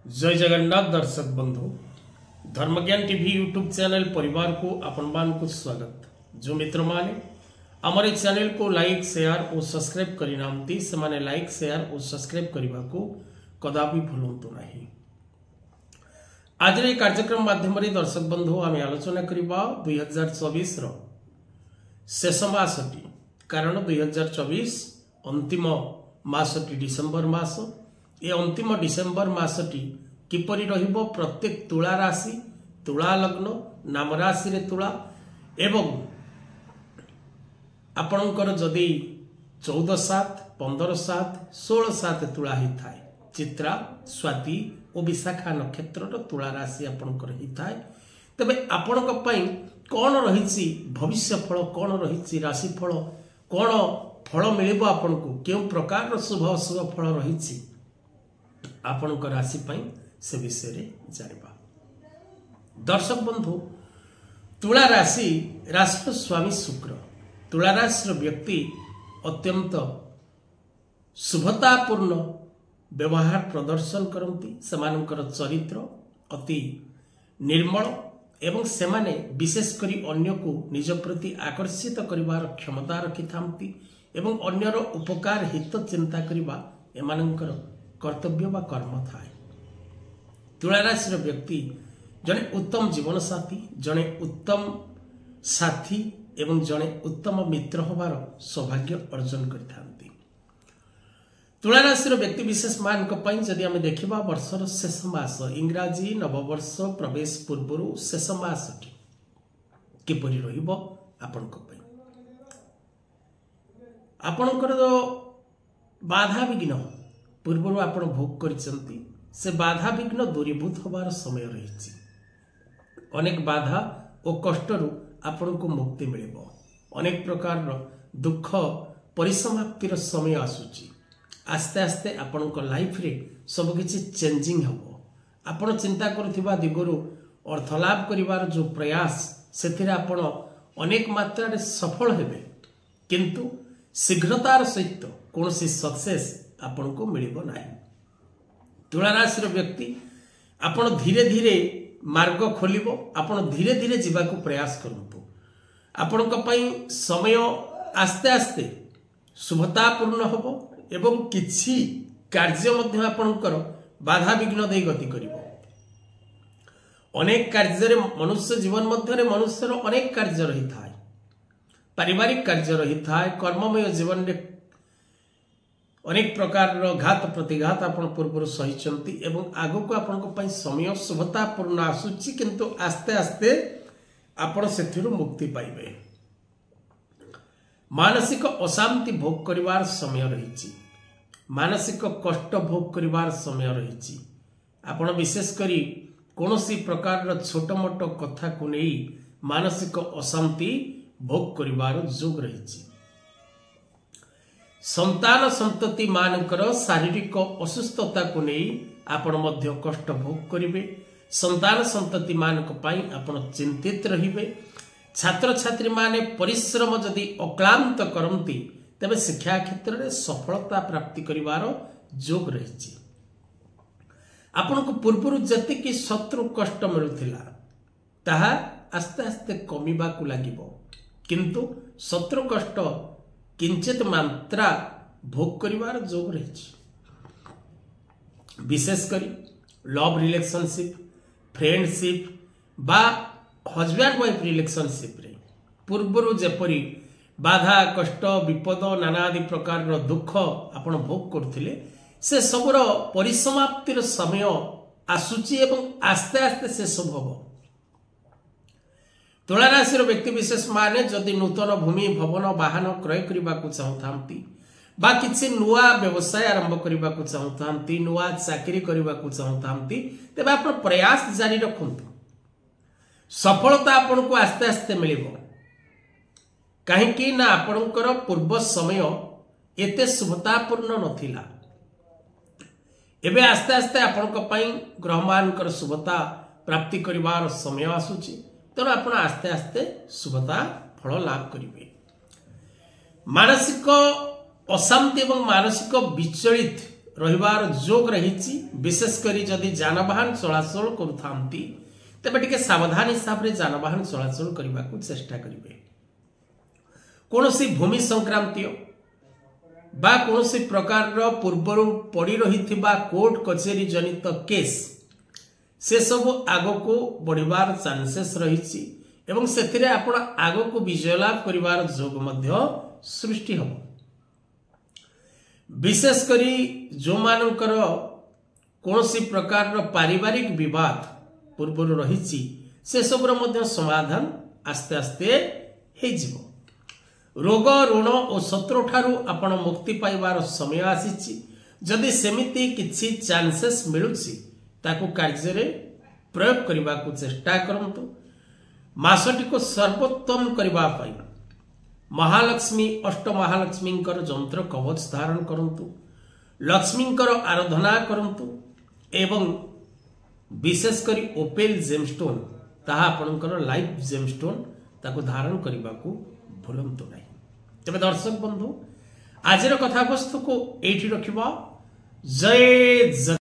जय जगन्नाथ दर्शक बंधु धर्मज्ञान टीवी यूट्यूब चैनल परिवार को आपण मान को स्वागत। जो मित्र माने हमारे चैनल को लाइक शेयर और सब्सक्राइब करिनांती से माने लाइक शेयर और सब्सक्राइब करबा को कदापि भूलंतु नहीं। आज रे कार्यक्रम माध्यम रे दर्शक बंधु आम आलोचना करबा 2024 रो शेष मासटी कारण 2024 अंतिम मासटी डिसेंबर मास ये अंतिम डिसेंबर मासटी किपरि रहिबो प्रत्येक तुला राशि तुला लग्न नाम राशि रे तुला एवं आपणकर जदि 14/7 15/7 16/7 तुला ही थाए चित्रा स्वाति और विशाखा नक्षत्र तुला राशि आपणकर ही थाए तबे आपणक पई कोन रहिछि भविष्य फल कोन रहिछि राशि फल कोन फल मिलिबो आपणको केउ प्रकार शुभ अशुभ फल रहिछि आपण राशि से विषय रे जानिबा। दर्शक बंधु तुला राशि राशि स्वामी शुक्र तुला राशि व्यक्ति अत्यंत शुभतापूर्ण व्यवहार प्रदर्शन करती सेमानकर चरित्र अति निर्मल एवं सेमाने विशेष करी अन्य को निज प्रति आकर्षित करिवार क्षमता रखि थांती एवं अन्यर उपकार हित चिंता करिबा एमानकर कर्तव्य बा कर्म थाए। तुला राशि व्यक्ति जने उत्तम जीवन साथी जने उत्तम साथी एवं जने उत्तम मित्र होबार सौभाग्य अर्जन करथांती। तुला राशि व्यक्ति विशेष मान जदि आम देखा वर्षर शेष मास इंग्राजी नववर्ष प्रवेश पूर्व शेष मासटी किपरि रहिबो आपणक पई आपणकर बाधा विघ्न पूर्व आप भोग करचंती से बाधा विघ्न दूरीभूत होबार समय रही अनेक बाधा और कष्टरू आपण को मुक्ति मिलिबो अनेक प्रकार दुख परिसमाप्तिर समय आसुची आस्ते आस्ते आपण को लाइफ रे सब किछि चेंजिंग हबो आपण चिंता करथिबा दिगरु अर्थ लाभ करिवार जो प्रयास सेथिरे आपण अनेक मात्रा रे सफल हेबे किंतु शीघ्रतार सहित कोनोसी सक्सेस आपण को मिलिबो नाही। तुला राशि व्यक्ति आपण धीरे धीरे मार्ग खोलिबो आपण धीरे धीरे जीवा को प्रयास करंतु आपण को पई समय आस्ते आस्ते शुभतापूर्ण होबो एवं किछि कार्य मध्य आपणकर बाधा विघ्न दे गति करिवो अनेक कार्य रे मनुष्य जीवन मध्य रे मनुष्यर अनेक कार्य रही थाए पारिवारिक कार्य रही थाए कर्ममय जीवन रे अनेक प्रकार घात प्रतिघात आपण पूर्व सही एवं आगो को आपण समय शुभतापूर्ण आसुची किंतु आस्ते आस्ते आपण सेथिरु मुक्ति पाइबे। मानसिक अशांति भोग करिवार समय रही मानसिक कष्ट भोग करिवार समय रही आपण विशेष करी कोनोसी प्रकार छोट मोट कथा को नहीं मानसिक अशांति भोग करिवार जोग रही संतान संतति मानकर शारीरिक असुस्थता को नहीं आपण मध्य कष्ट भोग करिवे संतान संतति मानक पई आपण चिंतित रहिबे छात्र छात्री माने परिश्रम जदि अक्लांत करंती तबे शिक्षा क्षेत्र में सफलता प्राप्ति करिवार जोग रही आपण को पूर्व जति की शत्रु कष्ट मिलुथिला ताहा आस्ते आस्ते कमिबा को लागिबो किंतु शत्रु कष्ट किंचित मात्रा भोग करिवार जोग रही विशेष करी लव रिलेशनशिप फ्रेंडशिप बा हजबैंड वाइफ रिलेशनशिप रे पूर्व जेपरी बाधा कष्ट विपद नानादि प्रकार दुख आपण भोग करथिले से सबरो परिसमाप्तिर समय आसुची एवं आस्ते आस्ते से सब हबो। तुला राशि व्यक्ति विशेष माने जदि नूतन भूमि भवन वाहन क्रय करने को चाहूँ बा किसी नुआ व्यवसाय आरंभ करने को चाहूँ नुआ चाकरी करने को चाहूँ तेज आप प्रयास जारी रखु सफलता आपन को आस्ते आस्ते मिलिबो कहीं ना आपणकर पूर्व समय एते शुभतापूर्ण नथिला एबे आस्ते आस्ते आपण ग्रहमानकर शुभता प्राप्ति करिवार समय आसुची तेणु आप आस्ते आस्ते शुभता फल लाभ करेंगे। मानसिक अशांति एवं मानसिक विचलित रहिबार जोग रही। विशेषकर जदि जानवाहन चलाचल करुथांती तेबे टिके सावधान हिसाब रे जानवाहन चलाचल करने को चेष्टा करेंगे। कौन सी भूमि संक्रांतीय बा कौन सी प्रकार पूर्वर पड़ी रही कोर्ट कचेरी जनित केस से सब आग को बढ़िबार चांसेस रही एवं से आपण आग को विजय लाभ करिवार जोग मध्य सृष्टि हम। विशेषकर जो मानकर कौन सी प्रकार पारिवारिक विवाद पूर्वर रही से सब समाधान आस्ते आस्ते हो। रोग ऋण और शत्रु ठारू आपण मुक्ति पाइबार समय आसी। जदि सेमिति किछि चांसेस मिलुछि ताकू कार्य रे प्रयोग करबा को चेष्टा करंतु। मासटी को सर्वोत्तम करबा पाई महालक्ष्मी अष्ट महालक्ष्मी जंत्र कवच धारण करंतु। लक्ष्मी आराधना करंतु एवं विशेषकर ओपेल जेमस्टोन ताहा आपणकर लाइफ जेमस्टोन ताको धारण करबा को भूलंतु नहीं। तबे दर्शक बंधु आज कथा वस्तु को एठी रखिबा। जय जगन्नाथ।